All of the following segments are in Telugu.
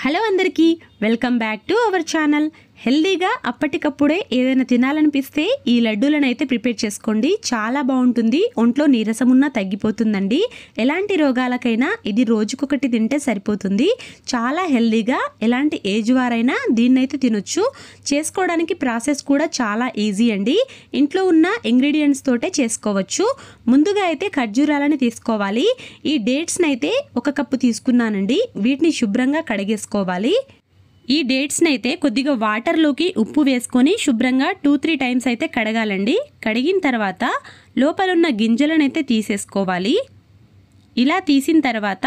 హలో అందరికీ welcome back to our channel. హెల్దీగా అప్పటికప్పుడే ఏదైనా తినాలనిపిస్తే ఈ లడ్డూలను అయితే ప్రిపేర్ చేసుకోండి. చాలా బాగుంటుంది. ఒంట్లో నీరసం ఉన్నా తగ్గిపోతుందండి. ఎలాంటి రోగాలకైనా ఇది రోజుకొకటి తింటే సరిపోతుంది. చాలా హెల్దీగా ఎలాంటి ఏజ్ వారైనా దీన్నైతే తినొచ్చు. చేసుకోవడానికి ప్రాసెస్ కూడా చాలా ఈజీ అండి. ఇంట్లో ఉన్న ఇంగ్రీడియంట్స్ తోటే చేసుకోవచ్చు. ముందుగా అయితే ఖర్జూరాలను తీసుకోవాలి. ఈ డేట్స్ని అయితే 1 కప్పు తీసుకున్నానండి. వీటిని శుభ్రంగా కడిగేసుకోవాలి. ఈ డేట్స్ని అయితే కొద్దిగా వాటర్లోకి ఉప్పు వేసుకొని శుభ్రంగా 2-3 టైమ్స్ అయితే కడగాలండి. కడిగిన తర్వాత లోపలున్న గింజలను అయితే తీసేసుకోవాలి. ఇలా తీసిన తర్వాత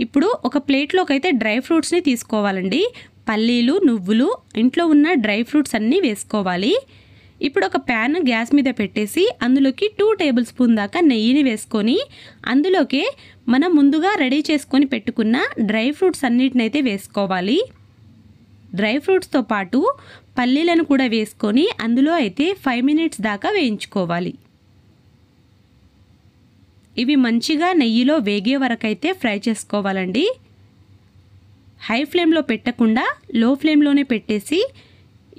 ఇప్పుడు ఒక ప్లేట్లోకి అయితే డ్రై ఫ్రూట్స్ని తీసుకోవాలండి. పల్లీలు, నువ్వులు, ఇంట్లో ఉన్న డ్రై ఫ్రూట్స్ అన్నీ వేసుకోవాలి. ఇప్పుడు ఒక ప్యాన్ గ్యాస్ మీద పెట్టేసి అందులోకి 2 టేబుల్ స్పూన్ దాకా నెయ్యిని వేసుకొని అందులోకి మనం ముందుగా రెడీ చేసుకొని పెట్టుకున్న డ్రై ఫ్రూట్స్ అన్నిటినైతే వేసుకోవాలి. డ్రై ఫ్రూట్స్తో పాటు పల్లీలను కూడా వేసుకొని అందులో అయితే 5 మినిట్స్ దాకా వేయించుకోవాలి. ఇవి మంచిగా నెయ్యిలో వేగే వరకు అయితే ఫ్రై చేసుకోవాలండి. హై ఫ్లేమ్లో పెట్టకుండా లో ఫ్లేమ్లోనే పెట్టేసి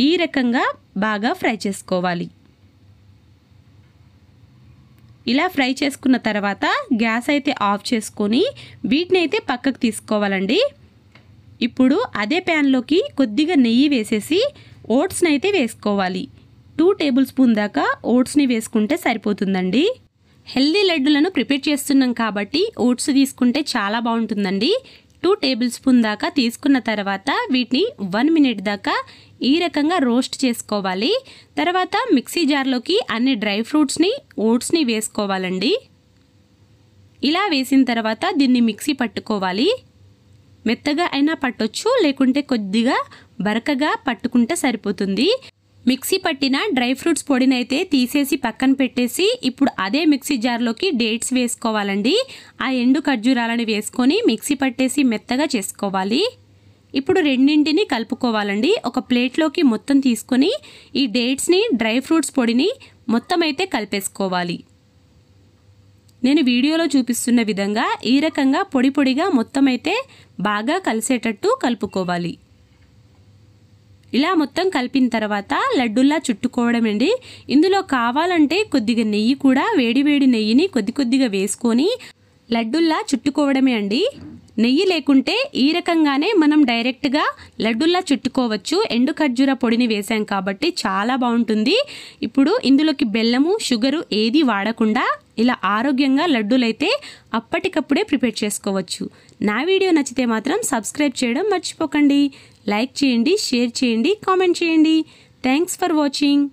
ఈ రకంగా బాగా ఫ్రై చేసుకోవాలి. ఇలా ఫ్రై చేసుకున్న తర్వాత గ్యాస్ అయితే ఆఫ్ చేసుకొని వీటిని అయితే పక్కకు తీసుకోవాలండి. ఇప్పుడు అదే ప్యాన్లోకి కొద్దిగా నెయ్యి వేసేసి ఓట్స్ని అయితే వేసుకోవాలి. 2 టేబుల్ స్పూన్ దాకా ఓట్స్ని వేసుకుంటే సరిపోతుందండి. హెల్దీ లడ్డులను ప్రిపేర్ చేస్తున్నాం కాబట్టి ఓట్స్ తీసుకుంటే చాలా బాగుంటుందండి. 2 టేబుల్ స్పూన్ దాకా తీసుకున్న తర్వాత వీటిని 1 మినిట్ దాకా ఈ రకంగా రోస్ట్ చేసుకోవాలి. తర్వాత మిక్సీ జార్లోకి అన్ని డ్రై ఫ్రూట్స్ని, ఓట్స్ని వేసుకోవాలండి. ఇలా వేసిన తర్వాత దీన్ని మిక్సీ పట్టుకోవాలి. మెత్తగా అయినా పట్టొచ్చు, లేకుంటే కొద్దిగా బరకగా పట్టుకుంటే సరిపోతుంది. మిక్సీ పట్టిన డ్రై ఫ్రూట్స్ పొడిని అయితే తీసేసి పక్కన పెట్టేసి ఇప్పుడు అదే మిక్సీ జార్లోకి డేట్స్ వేసుకోవాలండి. ఆ ఎండు ఖర్జూరాలను వేసుకొని మిక్సీ పట్టేసి మెత్తగా చేసుకోవాలి. ఇప్పుడు రెండింటిని కలుపుకోవాలండి. ఒక ప్లేట్లోకి మొత్తం తీసుకొని ఈ డేట్స్ని, డ్రై ఫ్రూట్స్ పొడిని మొత్తం అయితే కలిపేసుకోవాలి. నేను వీడియోలో చూపిస్తున్న విధంగా ఈ రకంగా పొడి పొడిగా మొత్తం అయితే బాగా కలిసేటట్టు కలుపుకోవాలి. ఇలా మొత్తం కలిపిన తర్వాత లడ్డూల్లా చుట్టుకోవడం అండి. ఇందులో కావాలంటే కొద్దిగా నెయ్యి కూడా వేడి నెయ్యిని కొద్దిగా వేసుకొని లడ్డూల్లా చుట్టుకోవడమే అండి. నెయ్యి లేకుంటే ఈ రకంగానే మనం డైరెక్ట్గా లడ్డూల్లా చుట్టుకోవచ్చు. ఎండు ఖర్జూర పొడిని వేసాం కాబట్టి చాలా బాగుంటుంది. ఇప్పుడు ఇందులోకి బెల్లము, షుగరు ఏది వాడకుండా ఇలా ఆరోగ్యంగా లడ్డూలైతే అప్పటికప్పుడే ప్రిపేర్ చేసుకోవచ్చు. నా వీడియో నచ్చితే మాత్రం సబ్స్క్రైబ్ చేయడం మర్చిపోకండి. లైక్ చేయండి, షేర్ చేయండి, కామెంట్ చేయండి. Thanks for watching.